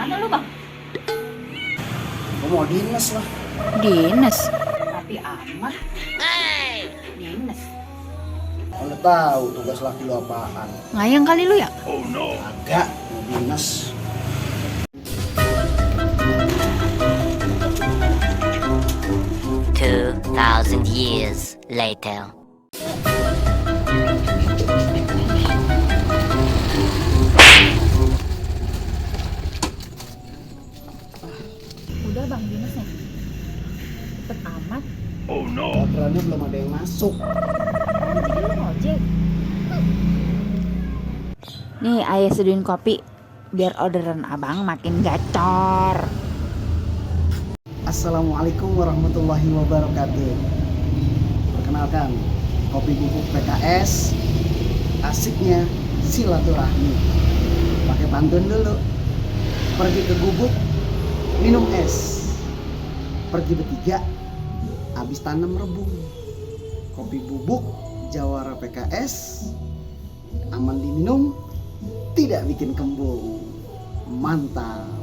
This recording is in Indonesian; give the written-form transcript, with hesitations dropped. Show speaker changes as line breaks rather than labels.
Kemana lu bang?
Gue mau dinas lah.
Dinas. Tapi amat. Dinas.
Kalau tahu tugas laki lu apaan?
Ngayang kali lu ya?
Agak mau dinas.
2,000 years later.
Udah bang dinasnya. Cepet amat.
Orderannya belum ada yang masuk.
Jadi lu ngojek. Nih ayah seduhin kopi biar orderan abang makin gacor.
Assalamualaikum warahmatullahi wabarakatuh. Perkenalkan, kopi bubuk PKS. Asiknya silaturahmi. Pakai pantun dulu. Pergi ke gubuk, minum es. Pergi bertiga, habis tanam rebung. Kopi bubuk Jawara PKS, aman diminum, tidak bikin kembung. Mantap.